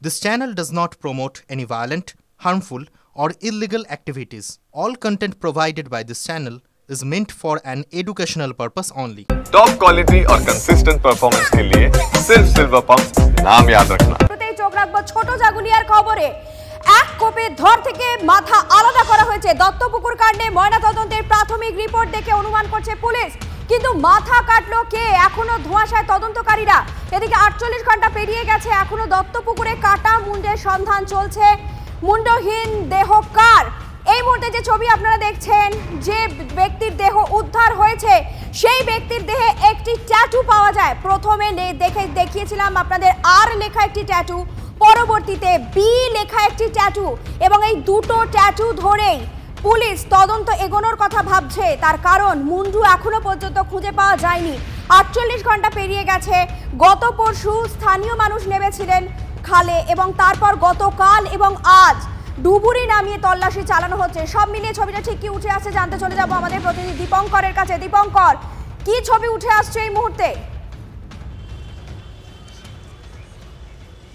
This channel does not promote any violent, harmful, or illegal activities. All content provided by this channel is meant for an educational purpose only. Top quality और consistent performance के लिए सिर्फ silver pump नाम याद रखना। প্রত্যেক চোখ রাখবো ছোট জাগুলিয়ার খবরে। এক কোপে ধর থেকে মাথা আলাদা করা হয়েছে। দত্তপুকুর কাণ্ডে ময়নাতদন্তের প্রাথমিক রিপোর্ট দেখে অনুমান করছে পুলিশ, কিন্তু মাথা কাটলো কে এখনো ধোঁয়াশায় তদন্তকারীরা। এদিকে 48 ঘন্টা পেরিয়ে গেছে, এখনো দত্তপুকুরে কাটা মুন্ডের সন্ধান চলছে। মুন্ডহীন দেহ কার? এই মুহূর্তে যে ছবি আপনারা দেখছেন, যে ব্যক্তির দেহ উদ্ধার হয়েছে সেই ব্যক্তির দেহে একটি ট্যাটু পাওয়া যায়। প্রথমে দেখিয়েছিলাম আপনাদের আর লেখা একটি ট্যাটু, পরবর্তীতে বি লেখা একটি ট্যাটু, এবং এই দুটো ট্যাটু ধরেই পুলিশ তদন্ত এগোনোর কথা ভাবছে। তার কারণ মুন্ডু এখনো পর্যন্ত খুঁজে পাওয়া যায়নি। 48 ঘন্টা পেরিয়ে গেছে। গত পরশু স্থানীয় মানুষ নেমেছিলেন খালে, এবং তারপর গতকাল এবং আজ ডুবুরি নামিয়ে তল্লাশি চালানো হচ্ছে। সব মিলিয়ে ছবিটা ঠিক কি উঠে আসছে জানতে চলে যাব আমাদের প্রতিনিধি দীপঙ্করের কাছে। দীপঙ্কর, কি ছবি উঠে আসছে এই মুহূর্তে?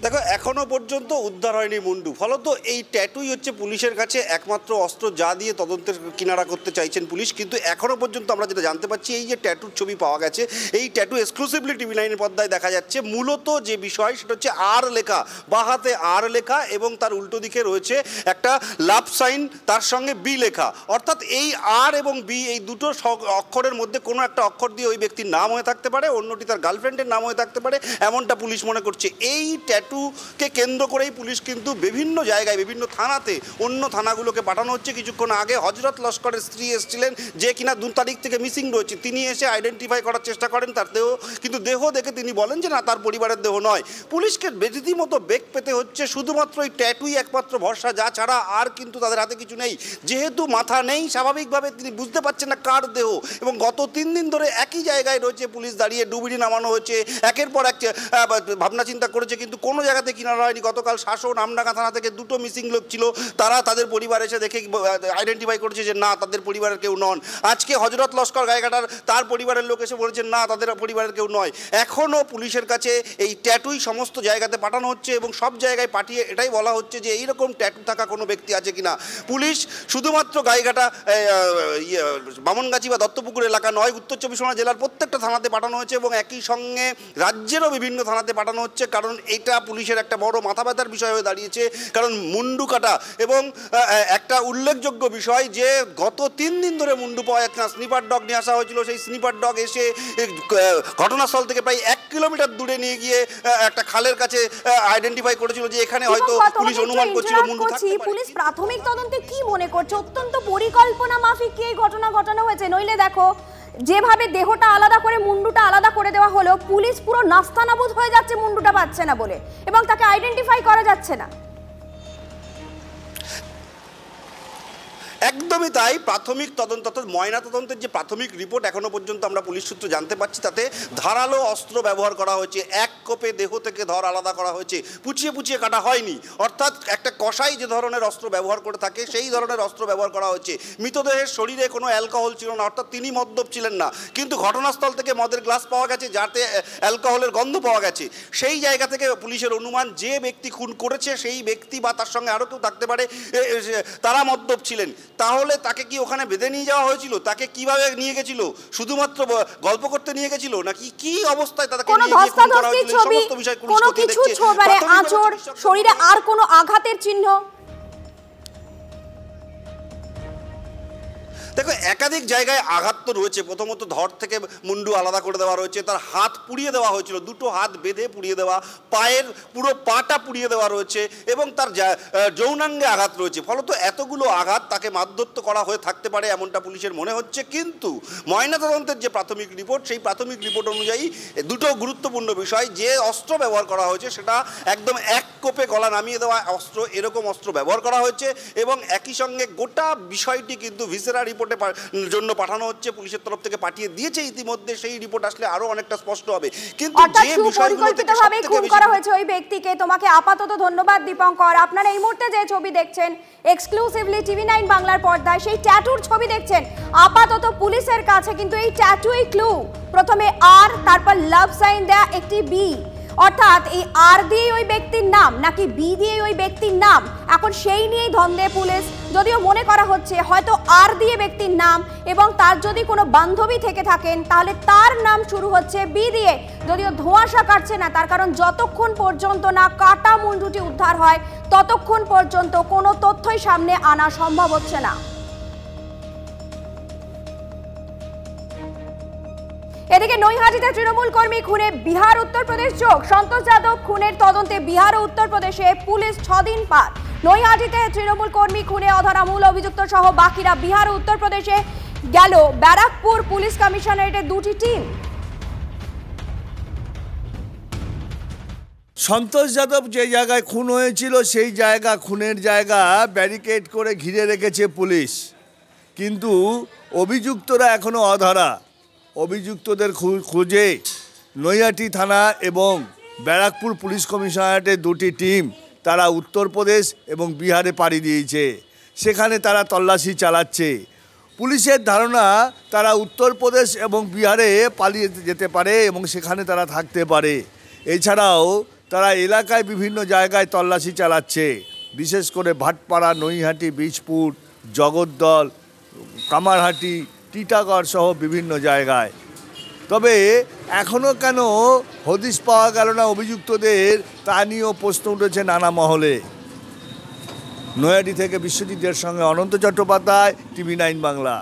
দেখো, এখনো পর্যন্ত উদ্ধার হয়নি মুন্ডু। ফলত এই ট্যাটুই হচ্ছে পুলিশের কাছে একমাত্র অস্ত্র, যা দিয়ে তদন্তের কিনারা করতে চাইছেন পুলিশ। কিন্তু এখনো পর্যন্ত আমরা যেটা জানতে পারছি, এই যে ট্যাটুর ছবি পাওয়া গেছে, এই ট্যাটু এক্সক্লুসিভলি টিভি9 পর্দায় দেখা যাচ্ছে। মূলত যে বিষয় সেটা হচ্ছে আর লেখা, বা হাতে আর লেখা, এবং তার উল্টো দিকে রয়েছে একটা লাভ সাইন, তার সঙ্গে বি লেখা। অর্থাৎ এই আর এবং বি, এই দুটো অক্ষরের মধ্যে কোনো একটা অক্ষর দিয়ে ওই ব্যক্তির নাম হয়ে থাকতে পারে, অন্যটি তার গার্লফ্রেন্ডের নাম হয়ে থাকতে পারে, এমনটা পুলিশ মনে করছে। এই ট্যাটুকে কেন্দ্র করেই পুলিশ কিন্তু বিভিন্ন জায়গায়, বিভিন্ন থানাতে, অন্য থানাগুলোকে পাঠানো হচ্ছে। কিছুক্ষণ আগে হজরত লস্করের স্ত্রী এসেছিলেন, যে কিনা 2 তারিখ থেকে মিসিং রয়েছে। তিনি এসে আইডেন্টিফাই করার চেষ্টা করেন তার দেহ, কিন্তু দেহ দেখে তিনি বলেন যে না, তার পরিবারের দেহ নয়। পুলিশকে রীতিমতো বেগ পেতে হচ্ছে। শুধুমাত্র এই ট্যাটুই একমাত্র ভরসা, যা ছাড়া আর কিন্তু তাদের হাতে কিছু নেই। যেহেতু মাথা নেই, স্বাভাবিকভাবে তিনি বুঝতে পারছেন না কার দেহ। এবং গত 3 দিন ধরে একই জায়গায় রয়েছে পুলিশ দাঁড়িয়ে, ডুবুরি নামানো হয়েছে, একের পর এক ভাবনা চিন্তা করেছে, কিন্তু কোনো জায়গাতে কিনারা হয়নি। গতকাল শাসন আমডাঙ্গা থানা থেকে 2টো মিসিং লোক ছিল, তারা তাদের পরিবার এসে দেখে আইডেন্টিফাই করেছে যে না, তাদের পরিবারের কেউ নন। আজকে হজরত লস্কর গায়েঘাটার তার পরিবারের লোক এসে বলেছেন না, তাদের পরিবারের কেউ নয়। এখনও পুলিশের কাছে এই ট্যাটুই সমস্ত জায়গাতে পাঠানো হচ্ছে, এবং সব জায়গায় পাঠিয়ে এটাই বলা হচ্ছে যে এইরকম ট্যাটু থাকা কোনো ব্যক্তি আছে কিনা। পুলিশ শুধুমাত্র গায়েঘাটা, বামনগাছি বা দত্তপুকুর এলাকা নয়, উত্তর 24 পরগনা জেলার প্রত্যেকটা থানাতে পাঠানো হয়েছে, এবং একই সঙ্গে রাজ্যেরও বিভিন্ন থানাতে পাঠানো হচ্ছে। কারণ এটা পুলিশের একটা বড় মাথা ব্যথার বিষয় হয়ে দাঁড়িয়েছে। কারণ মুন্ডু কাটা, এবং একটা উল্লেখযোগ্য বিষয় যে গত 3 দিন ধরে মুন্ডু পাওয়া যাচ্ছে না। স্নিপার ডগ নিয়ে আসা হয়েছিল, সেই স্নিপার ডগ এসে ঘটনাস্থল থেকে প্রায় 1 কিলোমিটার দূরে নিয়ে গিয়ে একটা খালের কাছে আইডেন্টিফাই করেছিল যে এখানে হয়তো পুলিশ অনুমান করছিল মুন্ডু থাকতে পারে। পুলিশ প্রাথমিক তদন্তে কি মনে করছে? অত্যন্ত পরিকল্পনা মাফিক কি এই ঘটনা ঘটানো হয়েছে? নইলে দেখো, যেভাবে দেহটা আলাদা করে মুন্ডুটা আলাদা করে দেওয়া হলো, পুলিশ পুরো নাস্তানাবুদ হয়ে যাচ্ছে মুন্ডুটা পাচ্ছে না বলে, এবং তাকে আইডেন্টিফাই করা যাচ্ছে না। একদমই তাই। প্রাথমিক তদন্ত, অর্থাৎ ময়না তদন্তের যে প্রাথমিক রিপোর্ট এখনো পর্যন্ত আমরা পুলিশ সূত্র জানতে পারছি, তাতে ধারালো অস্ত্র ব্যবহার করা হয়েছে। এক কোপে দেহ থেকে ধর আলাদা করা হয়েছে, পুচিয়ে পুচিয়ে কাটা হয়নি। অর্থাৎ একটা কসাই যে ধরনের অস্ত্র ব্যবহার করে থাকে, সেই ধরনের অস্ত্র ব্যবহার করা হয়েছে। মৃতদেহের শরীরে কোনো অ্যালকোহল ছিল না, অর্থাৎ তিনি মদ্যপ ছিলেন না। কিন্তু ঘটনাস্থল থেকে মদের গ্লাস পাওয়া গেছে, যাতে অ্যালকোহলের গন্ধ পাওয়া গেছে। সেই জায়গা থেকে পুলিশের অনুমান যে ব্যক্তি খুন করেছে সেই ব্যক্তি বা তার সঙ্গে আরও কেউ থাকতে পারে, তারা মদ্যপ ছিলেন। তাহলে তাকে কি ওখানে বেঁধে নিয়ে যাওয়া হয়েছিল? তাকে কিভাবে নিয়ে গেছিল? শুধুমাত্র গল্প করতে নিয়ে গেছিল, নাকি কি অবস্থায় তাকে নিয়ে গিয়ে খুন করা হয়েছিল? সমস্ত বিষয় পুলিশ খতিয়ে দেখছে। আঁচড়, শরীরে আর কোনো আঘাতের চিহ্ন? দেখো, একাধিক জায়গায় আঘাত তো রয়েছে। প্রথমত ধর থেকে মুন্ডু আলাদা করে দেওয়া রয়েছে, তার হাত পুড়িয়ে দেওয়া হয়েছিল, 2টো হাত বেঁধে পুড়িয়ে দেওয়া, পায়ের পুরো পাটা পুড়িয়ে দেওয়া রয়েছে, এবং তার যৌনাঙ্গে আঘাত রয়েছে। ফলত এতগুলো আঘাত তাকে মারধর করা হয়ে থাকতে পারে, এমনটা পুলিশের মনে হচ্ছে। কিন্তু ময়নাতদন্তের যে প্রাথমিক রিপোর্ট, সেই প্রাথমিক রিপোর্ট অনুযায়ী 2টো গুরুত্বপূর্ণ বিষয়, যে অস্ত্র ব্যবহার করা হয়েছে সেটা একদম এক কোপে গলা নামিয়ে দেওয়া অস্ত্র, এরকম অস্ত্র ব্যবহার করা হয়েছে। এবং একই সঙ্গে গোটা বিষয়টি কিন্তু ভিসেরা রিপোর্টের জন্য পাঠানো হচ্ছে, পুলিশের তরফ থেকে পাঠিয়ে দিয়েছে ইতিমধ্যে। সেই রিপোর্ট আসলে আরো অনেকটা স্পষ্ট হবে। কিন্তু যে বিষয়গুলো থেকে খুন করা হয়েছে ওই ব্যক্তিকে, তোমাকে আপাতত ধন্যবাদ দীপঙ্কর। আপনারা এই মুহূর্তে যে ছবি দেখছেন এক্সক্লুসিভলি টিভি9 বাংলার পর্দায়, সেই ট্যাটুর ছবি দেখছেন। আপাতত পুলিশের কাছে কিন্তু এই ট্যাটুই ক্লু। প্রথমে আর, তারপর লাভ সাইন দেয়া একটি বি, অর্থাৎ এই আর দিয়ে ওই ব্যক্তির নাম নাকি বি দিয়ে ওই ব্যক্তির নাম, এখন সেই নিয়েই ধন্দে পুলিশ। যদিও মনে করা হচ্ছে হয়তো আর দিয়ে ব্যক্তির নাম এবং তার যদি কোনো বান্ধবী থেকে থাকেন তাহলে তার নাম শুরু হচ্ছে বি দিয়ে। যদিও ধোঁয়াশা কাটছে না, তার কারণ যতক্ষণ পর্যন্ত না কাটা মুন্ডুটি উদ্ধার হয় ততক্ষণ পর্যন্ত কোনো তথ্যই সামনে আনা সম্ভব হচ্ছে না। এদিকে নৈহাটিতে তৃণমূল কর্মী খুনে বিহার উত্তরপ্রদেশ যোগ। সন্তোষ যাদব খুনের তদন্তে বিহার ও উত্তরপ্রদেশে পুলিশ 6 দিন পার। নৈহাটিতে তৃণমূল কর্মী খুনে অধরা মূল অভিযুক্ত সহ বাকিরা বিহার ও উত্তরপ্রদেশে গেল ব্যারাকপুর পুলিশ কমিশনারেটের 2টি টিম। সন্তোষ যাদব যে জায়গায় খুন হয়েছিল সেই জায়গা, খুনের জায়গা ব্যারিকেড করে ঘিরে রেখেছে পুলিশ, কিন্তু অভিযুক্তরা এখনো অধরা। অভিযুক্তদের খোঁজে নৈহাটি থানা এবং ব্যারাকপুর পুলিশ কমিশনারেটের 2টি টিম তারা উত্তরপ্রদেশ এবং বিহারে পাড়ি দিয়েছে। সেখানে তারা তল্লাশি চালাচ্ছে। পুলিশের ধারণা তারা উত্তরপ্রদেশ এবং বিহারে পালিয়ে যেতে পারে এবং সেখানে তারা থাকতে পারে। এছাড়াও তারা এলাকায় বিভিন্ন জায়গায় তল্লাশি চালাচ্ছে, বিশেষ করে ভাটপাড়া, নৈহাটি, বীজপুর, জগদ্দল, কামারহাটি, টিটাগড় সহ বিভিন্ন জায়গায়। তবে এখনও কেন হদিশ পাওয়া গেল না অভিযুক্তদের, তা নিয়েও প্রশ্ন উঠেছে নানা মহলে। নৈহাটি থেকে বিশ্বজিতের সঙ্গে অনন্ত চট্টোপাধ্যায়, TV9 বাংলা।